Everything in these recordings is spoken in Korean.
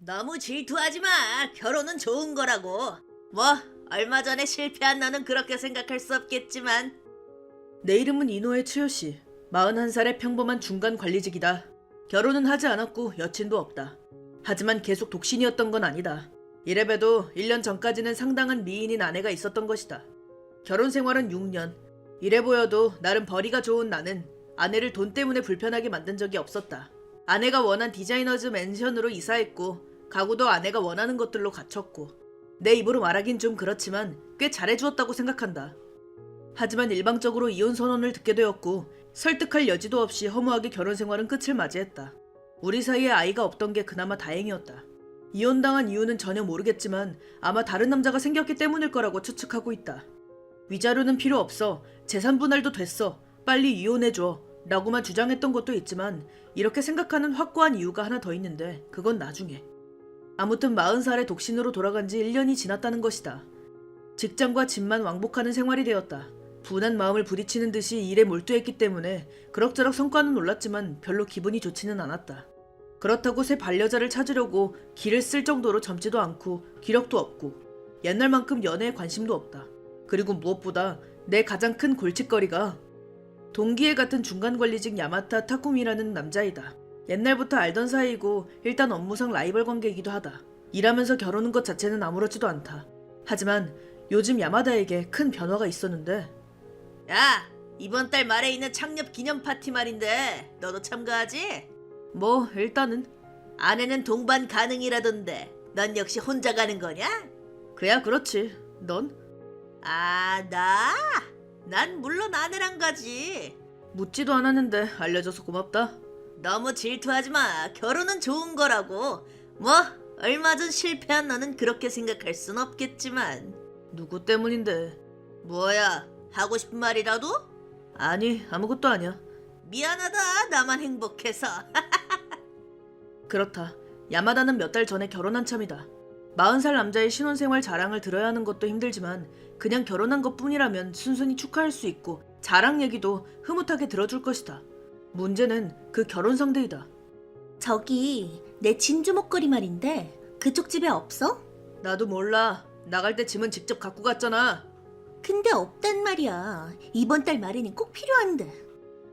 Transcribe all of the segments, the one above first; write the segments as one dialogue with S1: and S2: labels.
S1: 너무 질투하지 마. 결혼은 좋은 거라고. 뭐 얼마 전에 실패한 너는 그렇게 생각할 수 없겠지만.
S2: 내 이름은 이노의 츠요시. 41살의 평범한 중간 관리직이다. 결혼은 하지 않았고 여친도 없다. 하지만 계속 독신이었던 건 아니다. 이래봬도 1년 전까지는 상당한 미인인 아내가 있었던 것이다. 결혼 생활은 6년. 이래 보여도 나름 벌이가 좋은 나는 아내를 돈 때문에 불편하게 만든 적이 없었다. 아내가 원한 디자이너즈 맨션으로 이사했고 가구도 아내가 원하는 것들로 갖췄고 내 입으로 말하긴 좀 그렇지만 꽤 잘해주었다고 생각한다. 하지만 일방적으로 이혼 선언을 듣게 되었고 설득할 여지도 없이 허무하게 결혼 생활은 끝을 맞이했다. 우리 사이에 아이가 없던 게 그나마 다행이었다. 이혼당한 이유는 전혀 모르겠지만 아마 다른 남자가 생겼기 때문일 거라고 추측하고 있다. 위자료는 필요 없어. 재산 분할도 됐어. 빨리 이혼해줘. 라고만 주장했던 것도 있지만 이렇게 생각하는 확고한 이유가 하나 더 있는데 그건 나중에. 아무튼 40살에 독신으로 돌아간 지 1년이 지났다는 것이다. 직장과 집만 왕복하는 생활이 되었다. 분한 마음을 부딪히는 듯이 일에 몰두했기 때문에 그럭저럭 성과는 올랐지만 별로 기분이 좋지는 않았다. 그렇다고 새 반려자를 찾으려고 기를 쓸 정도로 젊지도 않고 기력도 없고 옛날만큼 연애에 관심도 없다. 그리고 무엇보다 내 가장 큰 골칫거리가 동기애 같은 중간관리직 야마타 타쿠미라는 남자이다. 옛날부터 알던 사이이고 일단 업무상 라이벌 관계이기도 하다. 일하면서 겨루는 것 자체는 아무렇지도 않다. 하지만 요즘 야마다에게 큰 변화가 있었는데.
S1: 야, 이번 달 말에 있는 창립 기념 파티 말인데 너도 참가하지?
S2: 뭐 일단은.
S1: 아내는 동반 가능이라던데 넌 역시 혼자 가는 거냐?
S2: 그야 그렇지. 넌?
S1: 아, 난 물론 아내랑 가지.
S2: 묻지도 않았는데 알려줘서 고맙다.
S1: 너무 질투하지 마. 결혼은 좋은 거라고. 뭐 얼마 전 실패한 너는 그렇게 생각할 순 없겠지만.
S2: 누구 때문인데?
S1: 뭐야, 하고 싶은 말이라도?
S2: 아니, 아무것도 아니야.
S1: 미안하다, 나만 행복해서.
S2: 그렇다. 야마다는 몇 달 전에 결혼한 참이다. 40살 남자의 신혼생활 자랑을 들어야 하는 것도 힘들지만 그냥 결혼한 것뿐이라면 순순히 축하할 수 있고 자랑 얘기도 흐뭇하게 들어줄 것이다. 문제는 그 결혼 상대이다.
S3: 저기 내 진주 목걸이 말인데 그쪽 집에 없어?
S2: 나도 몰라. 나갈 때 짐은 직접 갖고 갔잖아.
S3: 근데 없단 말이야. 이번 달 말에는 꼭 필요한데.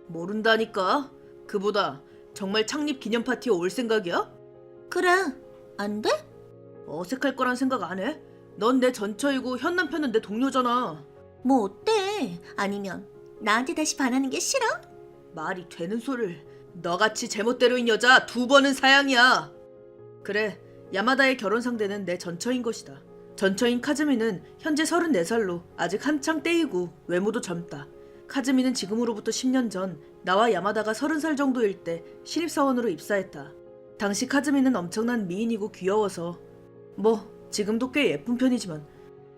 S2: 모른다니까. 그보다 정말 창립 기념 파티에 올 생각이야?
S3: 그래, 안 돼?
S2: 어색할 거란 생각 안 해? 넌 내 전처이고 현 남편은 내 동료잖아.
S3: 뭐 어때? 아니면 나한테 다시 반하는 게 싫어?
S2: 말이 되는 소리를. 너같이 제멋대로인 여자 2번은 사양이야. 그래, 야마다의 결혼 상대는 내 전처인 것이다. 전처인 카즈미는 현재 34살로 아직 한창 때이고 외모도 젊다. 카즈미는 지금으로부터 10년 전 나와 야마다가 30살 정도일 때 신입사원으로 입사했다. 당시 카즈미는 엄청난 미인이고 귀여워서 지금도 꽤 예쁜 편이지만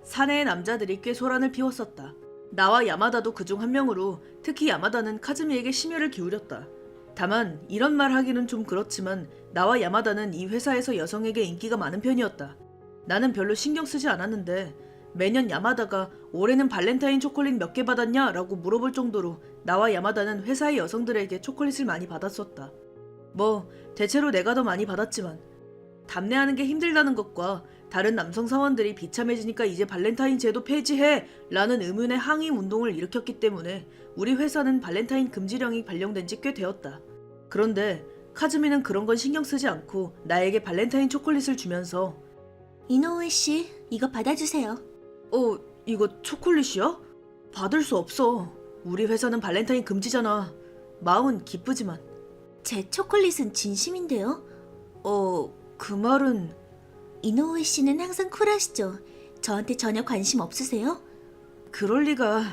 S2: 사내의 남자들이 꽤 소란을 피웠었다. 나와 야마다도 그중 한 명으로 특히 야마다는 카즈미에게 심혈을 기울였다. 다만 이런 말 하기는 좀 그렇지만 나와 야마다는 이 회사에서 여성에게 인기가 많은 편이었다. 나는 별로 신경 쓰지 않았는데 매년 야마다가 올해는 발렌타인 초콜릿 몇 개 받았냐? 라고 물어볼 정도로 나와 야마다는 회사의 여성들에게 초콜릿을 많이 받았었다. 대체로 내가 더 많이 받았지만 답례하는 게 힘들다는 것과 다른 남성 사원들이 비참해지니까 이제 발렌타인 제도 폐지해! 라는 의문의 항의 운동을 일으켰기 때문에 우리 회사는 발렌타인 금지령이 발령된 지 꽤 되었다. 그런데 카즈미는 그런 건 신경 쓰지 않고 나에게 발렌타인 초콜릿을 주면서
S3: 이노우에 씨, 이거 받아주세요.
S2: 이거 초콜릿이야? 받을 수 없어. 우리 회사는 발렌타인 금지잖아. 마음은 기쁘지만.
S3: 제 초콜릿은 진심인데요.
S2: 그 말은...
S3: 이노우에 씨는 항상 쿨하시죠? 저한테 전혀 관심 없으세요?
S2: 그럴 리가.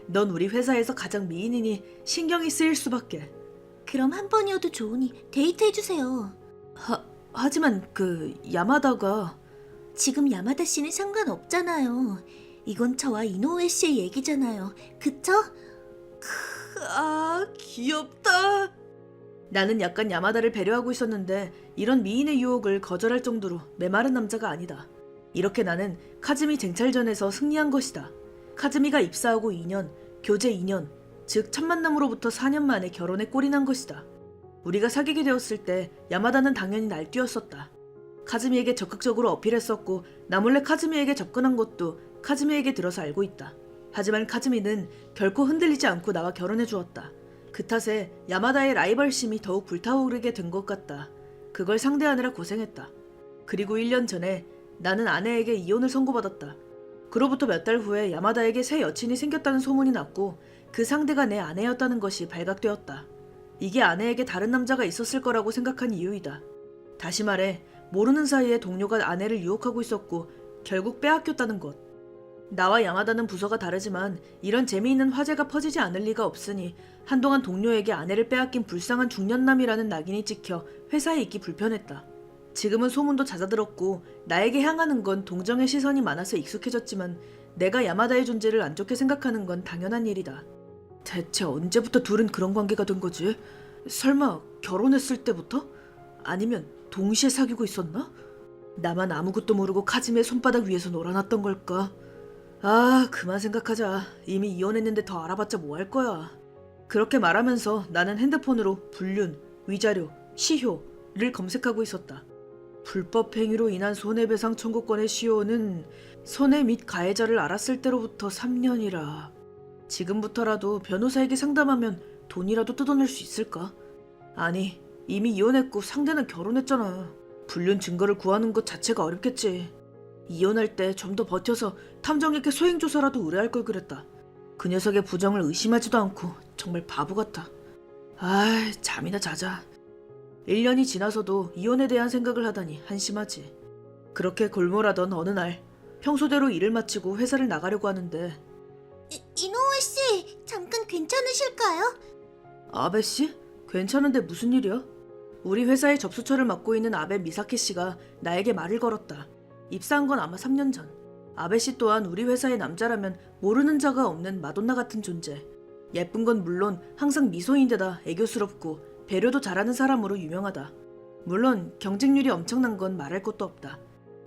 S2: 넌 우리 회사에서 가장 미인이니 신경이 쓰일 수밖에.
S3: 그럼 한 번이어도 좋으니 데이트해주세요.
S2: 하지만 야마다가...
S3: 지금 야마다 씨는 상관없잖아요. 이건 저와 이노우에 씨의 얘기잖아요. 그쵸?
S2: 귀엽다. 나는 약간 야마다를 배려하고 있었는데 이런 미인의 유혹을 거절할 정도로 메마른 남자가 아니다. 이렇게 나는 카즈미 쟁찰전에서 승리한 것이다. 카즈미가 입사하고 2년, 교제 2년, 즉 첫 만남으로부터 4년 만에 결혼에 꼴이 난 것이다. 우리가 사귀게 되었을 때 야마다는 당연히 날뛰었었다. 카즈미에게 적극적으로 어필했었고 나몰래 카즈미에게 접근한 것도 카즈미에게 들어서 알고 있다. 하지만 카즈미는 결코 흔들리지 않고 나와 결혼해 주었다. 그 탓에 야마다의 라이벌심이 더욱 불타오르게 된 것 같다. 그걸 상대하느라 고생했다. 그리고 1년 전에 나는 아내에게 이혼을 선고받았다. 그로부터 몇 달 후에 야마다에게 새 여친이 생겼다는 소문이 났고 그 상대가 내 아내였다는 것이 발각되었다. 이게 아내에게 다른 남자가 있었을 거라고 생각한 이유이다. 다시 말해 모르는 사이에 동료가 아내를 유혹하고 있었고 결국 빼앗겼다는 것. 나와 야마다는 부서가 다르지만 이런 재미있는 화제가 퍼지지 않을 리가 없으니 한동안 동료에게 아내를 빼앗긴 불쌍한 중년남이라는 낙인이 찍혀 회사에 있기 불편했다. 지금은 소문도 잦아들었고 나에게 향하는 건 동정의 시선이 많아서 익숙해졌지만 내가 야마다의 존재를 안 좋게 생각하는 건 당연한 일이다. 대체 언제부터 둘은 그런 관계가 된 거지? 설마 결혼했을 때부터? 아니면 동시에 사귀고 있었나? 나만 아무것도 모르고 카즈미의 손바닥 위에서 놀아놨던 걸까? 아, 그만 생각하자. 이미 이혼했는데 더 알아봤자 뭐 할 거야. 그렇게 말하면서 나는 핸드폰으로 불륜, 위자료, 시효를 검색하고 있었다. 불법 행위로 인한 손해배상 청구권의 시효는 손해 및 가해자를 알았을 때로부터 3년이라. 지금부터라도 변호사에게 상담하면 돈이라도 뜯어낼 수 있을까? 아니, 이미 이혼했고 상대는 결혼했잖아. 불륜 증거를 구하는 것 자체가 어렵겠지. 이혼할 때 좀 더 버텨서 탐정에게 소행조사라도 의뢰할 걸 그랬다. 그 녀석의 부정을 의심하지도 않고 정말 바보 같아. 아이, 잠이나 자자. 1년이 지나서도 이혼에 대한 생각을 하다니 한심하지. 그렇게 골몰하던 어느 날 평소대로 일을 마치고 회사를 나가려고 하는데
S3: 이노우에 씨, 잠깐 괜찮으실까요?
S2: 아베 씨? 괜찮은데 무슨 일이야? 우리 회사의 접수처를 맡고 있는 아베 미사키 씨가 나에게 말을 걸었다. 입사한 건 아마 3년 전. 아베 씨 또한 우리 회사의 남자라면 모르는 자가 없는 마돈나 같은 존재. 예쁜 건 물론 항상 미소인데다 애교스럽고 배려도 잘하는 사람으로 유명하다. 물론 경쟁률이 엄청난 건 말할 것도 없다.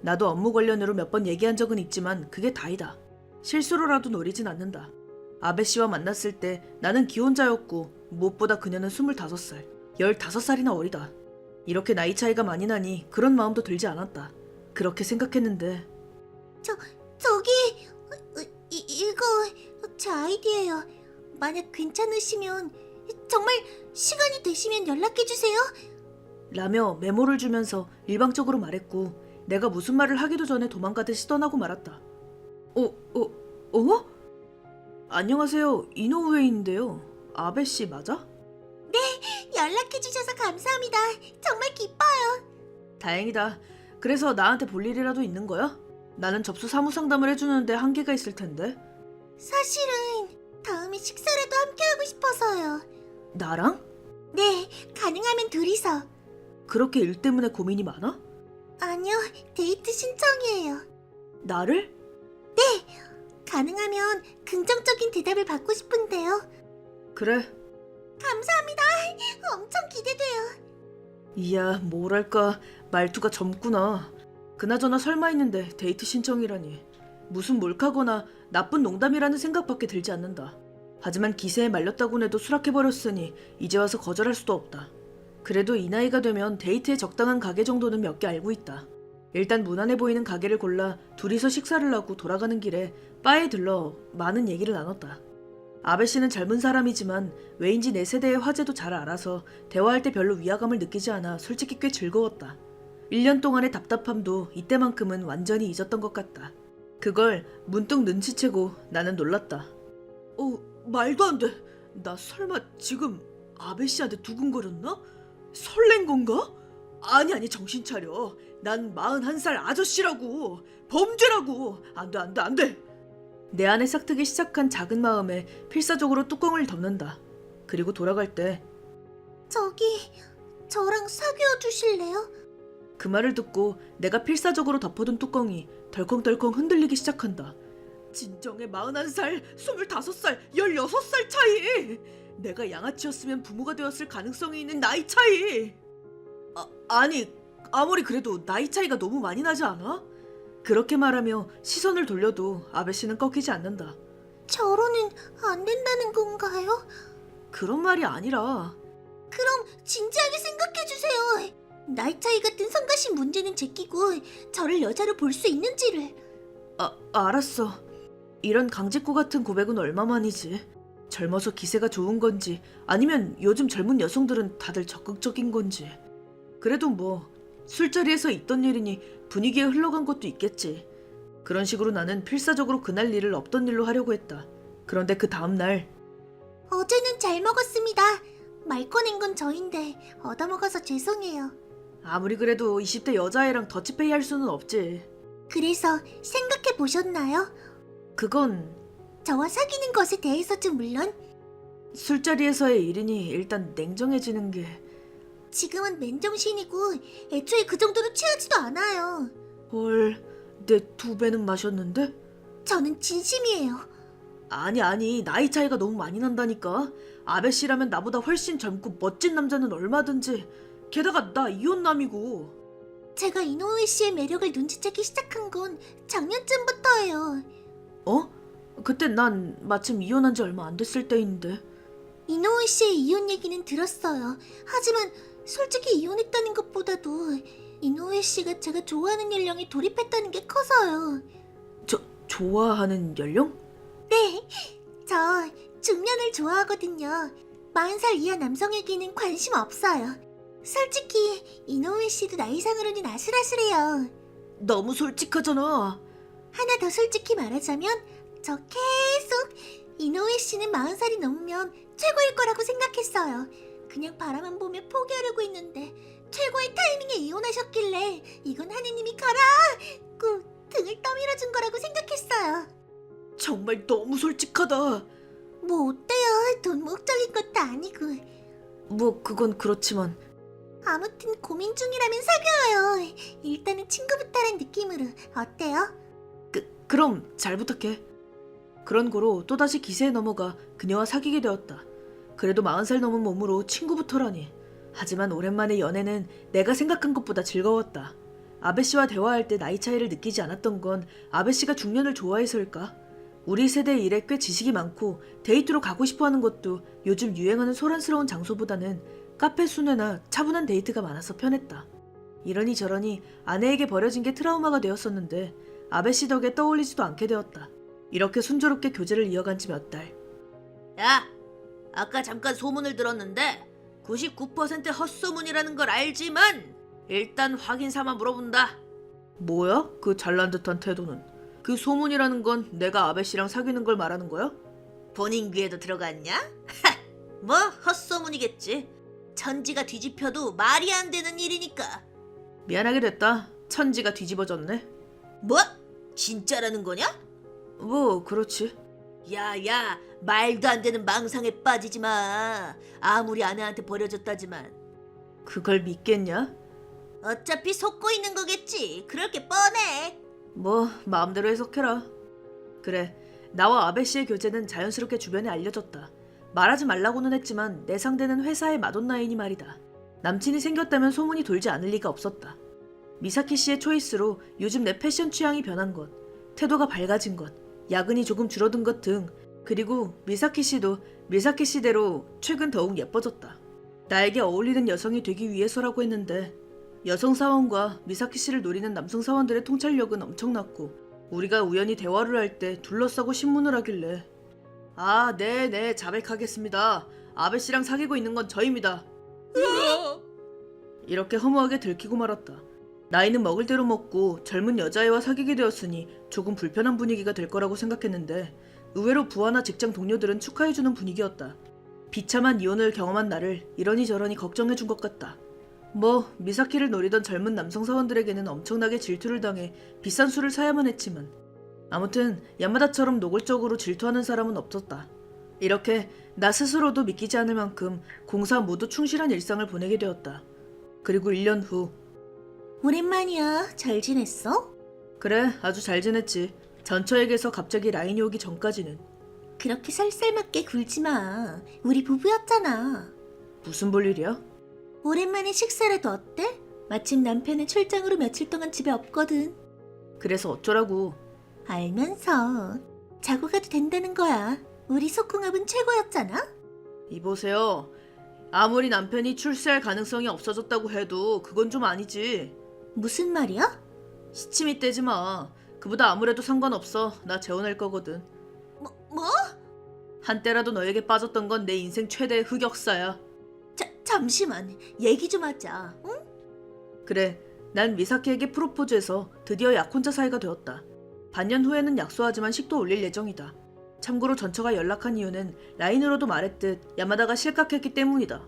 S2: 나도 업무 관련으로 몇 번 얘기한 적은 있지만 그게 다이다. 실수로라도 노리진 않는다. 아베 씨와 만났을 때 나는 기혼자였고 무엇보다 그녀는 25살, 15살이나 어리다. 이렇게 나이 차이가 많이 나니 그런 마음도 들지 않았다. 그렇게 생각했는데
S3: 저기, 이거 제 아이디예요. 만약 괜찮으시면 정말 시간이 되시면 연락해주세요.
S2: 라며 메모를 주면서 일방적으로 말했고 내가 무슨 말을 하기도 전에 도망가듯이 떠나고 말았다. 안녕하세요. 이노우에인데요. 아베 씨 맞아?
S3: 연락해주셔서 감사합니다. 정말 기뻐요.
S2: 다행이다. 그래서 나한테 볼 일이라도 있는 거야? 나는 접수 사무 상담을 해주는데 한계가 있을 텐데.
S3: 사실은 다음에 식사라도 함께하고 싶어서요.
S2: 나랑?
S3: 네, 가능하면 둘이서.
S2: 그렇게 일 때문에 고민이 많아?
S3: 아니요, 데이트 신청이에요.
S2: 나를?
S3: 가능하면 긍정적인 대답을 받고 싶은데요.
S2: 그래.
S3: 감사합니다. 엄청 기대돼요.
S2: 이야, 뭐랄까 말투가 젊구나. 그나저나 설마 했는데 데이트 신청이라니. 무슨 몰카거나 나쁜 농담이라는 생각밖에 들지 않는다. 하지만 기세에 말렸다고 해도 수락해버렸으니 이제 와서 거절할 수도 없다. 그래도 이 나이가 되면 데이트에 적당한 가게 정도는 몇 개 알고 있다. 일단 무난해 보이는 가게를 골라 둘이서 식사를 하고 돌아가는 길에 바에 들러 많은 얘기를 나눴다. 아베 씨는 젊은 사람이지만 왜인지 내 세대의 화제도 잘 알아서 대화할 때 별로 위화감을 느끼지 않아 솔직히 꽤 즐거웠다. 1년 동안의 답답함도 이때만큼은 완전히 잊었던 것 같다. 그걸 문득 눈치채고 나는 놀랐다. 말도 안 돼. 나 설마 지금 아베 씨한테 두근거렸나? 설렌 건가? 아니 정신 차려. 난 41살 아저씨라고. 범죄라고. 안 돼. 내 안에 싹트기 시작한 작은 마음에 필사적으로 뚜껑을 덮는다. 그리고 돌아갈 때
S3: 저기, 저랑 사귀어 주실래요?
S2: 그 말을 듣고 내가 필사적으로 덮어둔 뚜껑이 덜컹덜컹 흔들리기 시작한다. 진정의 41살, 25살, 16살 차이! 내가 양아치였으면 부모가 되었을 가능성이 있는 나이 차이! 아니, 아무리 그래도 나이 차이가 너무 많이 나지 않아? 그렇게 말하며 시선을 돌려도 아베 씨는 꺾이지 않는다.
S3: 결혼은 안 된다는 건가요?
S2: 그런 말이 아니라
S3: 그럼 진지하게 생각해 주세요. 나이 차이 같은 성가신 문제는 제끼고 저를 여자로 볼 수 있는지를.
S2: 알았어. 이런 강직고 같은 고백은 얼마만이지? 젊어서 기세가 좋은 건지 아니면 요즘 젊은 여성들은 다들 적극적인 건지. 그래도 뭐 술자리에서 있던 일이니 분위기에 흘러간 것도 있겠지. 그런 식으로 나는 필사적으로 그날 일을 없던 일로 하려고 했다. 그런데 그 다음날
S3: 어제는 잘 먹었습니다. 말 꺼낸 건 저인데 얻어먹어서 죄송해요.
S2: 아무리 그래도 20대 여자애랑 더치페이 할 수는 없지.
S3: 그래서 생각해 보셨나요?
S2: 그건
S3: 저와 사귀는 것에 대해서도 물론
S2: 술자리에서의 일이니 일단 냉정해지는 게.
S3: 지금은 맨정신이고 애초에 그 정도로 취하지도 않아요.
S2: 헐, 내 2배는 마셨는데?
S3: 저는 진심이에요.
S2: 아니 나이 차이가 너무 많이 난다니까. 아베 씨라면 나보다 훨씬 젊고 멋진 남자는 얼마든지. 게다가 나 이혼남이고.
S3: 제가 이노우에 씨의 매력을 눈치채기 시작한 건 작년쯤부터예요.
S2: 어? 그때 난 마침 이혼한 지 얼마 안 됐을 때인데.
S3: 이노우에 씨의 이혼 얘기는 들었어요. 하지만 솔직히 이혼했다는 것보다도 이노우에 씨가 제가 좋아하는 연령에 돌입했다는 게 커서요.
S2: 좋아하는 연령?
S3: 네, 저 중년을 좋아하거든요. 40살 이하 남성에게는 관심 없어요. 솔직히 이노우에 씨도 나이상으로는 아슬아슬해요.
S2: 너무 솔직하잖아.
S3: 하나 더 솔직히 말하자면 저 계속 이노우에 씨는 40살이 넘으면 최고일 거라고 생각했어요. 그냥 바라만 보며 포기하려고 했는데 최고의 타이밍에 이혼하셨길래 이건 하느님이 가라고 등을 떠밀어준 거라고 생각했어요.
S2: 정말 너무 솔직하다.
S3: 뭐 어때요? 돈 목적인 것도 아니고.
S2: 뭐 그건 그렇지만.
S3: 아무튼 고민 중이라면 사귀어요. 일단은 친구부터란 느낌으로. 어때요?
S2: 그럼 잘 부탁해. 그런 고로 또다시 기세에 넘어가 그녀와 사귀게 되었다. 그래도 40살 넘은 몸으로 친구부터라니. 하지만 오랜만에 연애는 내가 생각한 것보다 즐거웠다. 아베 씨와 대화할 때 나이 차이를 느끼지 않았던 건 아베 씨가 중년을 좋아해서일까? 우리 세대의 일에 꽤 지식이 많고 데이트로 가고 싶어하는 것도 요즘 유행하는 소란스러운 장소보다는 카페 순회나 차분한 데이트가 많아서 편했다. 이러니 저러니 아내에게 버려진 게 트라우마가 되었었는데 아베 씨 덕에 떠올리지도 않게 되었다. 이렇게 순조롭게 교제를 이어간 지 몇 달.
S1: 야, 아까 잠깐 소문을 들었는데 99% 헛소문이라는 걸 알지만 일단 확인 삼아 물어본다.
S2: 뭐야? 그 잘난 듯한 태도는. 그 소문이라는 건 내가 아베 씨랑 사귀는 걸 말하는 거야?
S1: 본인 귀에도 들어갔냐? 하! 뭐 헛소문이겠지. 천지가 뒤집혀도 말이 안 되는 일이니까.
S2: 미안하게 됐다. 천지가 뒤집어졌네.
S1: 뭐? 진짜라는 거냐?
S2: 뭐 그렇지.
S1: 야야, 말도 안 되는 망상에 빠지지 마. 아무리 아내한테 버려졌다지만
S2: 그걸 믿겠냐?
S1: 어차피 속고 있는 거겠지. 그럴 게 뻔해.
S2: 뭐 마음대로 해석해라. 그래, 나와 아베 씨의 교제는 자연스럽게 주변에 알려졌다. 말하지 말라고는 했지만 내 상대는 회사의 마돈나이니 말이다. 남친이 생겼다면 소문이 돌지 않을 리가 없었다. 미사키 씨의 초이스로 요즘 내 패션 취향이 변한 것, 태도가 밝아진 것, 야근이 조금 줄어든 것 등, 그리고 미사키 씨도 미사키 씨대로 최근 더욱 예뻐졌다. 나에게 어울리는 여성이 되기 위해서라고 했는데 여성 사원과 미사키 씨를 노리는 남성 사원들의 통찰력은 엄청났고 우리가 우연히 대화를 할 때 둘러싸고 신문을 하길래 아, 네, 자백하겠습니다. 아베 씨랑 사귀고 있는 건 저입니다. 이렇게 허무하게 들키고 말았다. 나이는 먹을 대로 먹고 젊은 여자애와 사귀게 되었으니 조금 불편한 분위기가 될 거라고 생각했는데 의외로 부하나 직장 동료들은 축하해주는 분위기였다. 비참한 이혼을 경험한 나를 이러니 저러니 걱정해준 것 같다. 뭐 미사키를 노리던 젊은 남성 사원들에게는 엄청나게 질투를 당해 비싼 술을 사야만 했지만 아무튼 야마다처럼 노골적으로 질투하는 사람은 없었다. 이렇게 나 스스로도 믿기지 않을 만큼 공사 모두 충실한 일상을 보내게 되었다. 그리고 1년 후.
S3: 오랜만이야. 잘 지냈어?
S2: 그래, 아주 잘 지냈지. 전처에게서 갑자기 라인이 오기 전까지는.
S3: 그렇게 쌀쌀맞게 굴지 마. 우리 부부였잖아.
S2: 무슨 볼일이야?
S3: 오랜만에 식사라도 어때? 마침 남편은 출장으로 며칠 동안 집에 없거든.
S2: 그래서 어쩌라고.
S3: 알면서 자고 가도 된다는 거야. 우리 속궁합은 최고였잖아.
S2: 이보세요. 아무리 남편이 출세할 가능성이 없어졌다고 해도 그건 좀 아니지.
S3: 무슨 말이야?
S2: 시침이 떼지 마. 그보다 아무래도 상관없어. 나 재혼할 거거든.
S3: 뭐?
S2: 한때라도 너에게 빠졌던 건 내 인생 최대의 흑역사야.
S3: 잠시만. 얘기 좀 하자. 응?
S2: 그래, 난 미사키에게 프로포즈해서 드디어 약혼자 사이가 되었다. 반년 후에는 약소하지만 식도 올릴 예정이다. 참고로 전처가 연락한 이유는 라인으로도 말했듯 야마다가 실각했기 때문이다.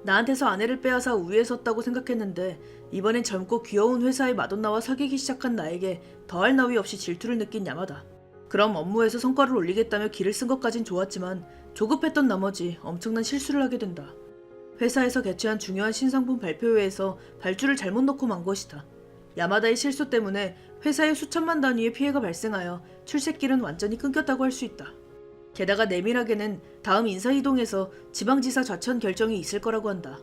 S2: 나한테서 아내를 빼앗아 우위에 섰다고 생각했는데 이번엔 젊고 귀여운 회사의 마돈나와 사귀기 시작한 나에게 더할 나위 없이 질투를 느낀 야마다. 그럼 업무에서 성과를 올리겠다며 기를 쓴 것까진 좋았지만 조급했던 나머지 엄청난 실수를 하게 된다. 회사에서 개최한 중요한 신상품 발표회에서 발주를 잘못 넣고 만 것이다. 야마다의 실수 때문에 회사에 수천만 단위의 피해가 발생하여 출세길은 완전히 끊겼다고 할 수 있다. 게다가 내밀하게는 다음 인사이동에서 지방지사 좌천 결정이 있을 거라고 한다.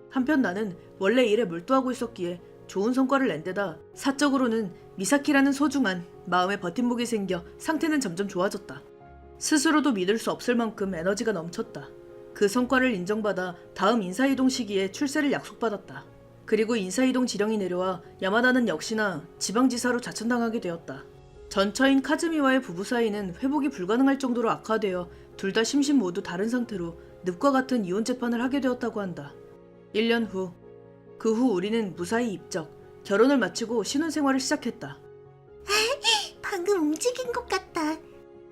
S2: 한편 나는 원래 일에 몰두하고 있었기에 좋은 성과를 낸 데다 사적으로는 미사키라는 소중한 마음에 버팀목이 생겨 상태는 점점 좋아졌다. 스스로도 믿을 수 없을 만큼 에너지가 넘쳤다. 그 성과를 인정받아 다음 인사이동 시기에 출세를 약속받았다. 그리고 인사이동 지령이 내려와 야마다는 역시나 지방지사로 자천당하게 되었다. 전처인 카즈미와의 부부 사이는 회복이 불가능할 정도로 악화되어 둘 다 심신 모두 다른 상태로 늪과 같은 이혼 재판을 하게 되었다고 한다. 1년 후, 그 후 우리는 무사히 입적, 결혼을 마치고 신혼생활을 시작했다.
S3: 방금 움직인 것 같다.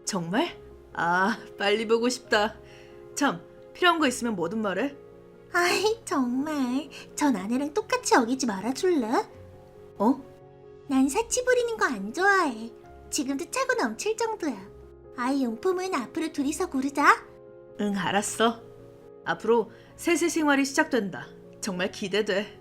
S2: 정말? 아, 빨리 보고 싶다. 참, 필요한 거 있으면 뭐든 말해.
S3: 아이, 정말. 전 아내랑 똑같이 어기지 말아줄래?
S2: 어?
S3: 난 사치 부리는 거 안 좋아해. 지금도 차고 넘칠 정도야. 아이 용품은 앞으로 둘이서 고르자.
S2: 응, 알았어. 앞으로 셋의 생활이 시작된다. 정말 기대돼.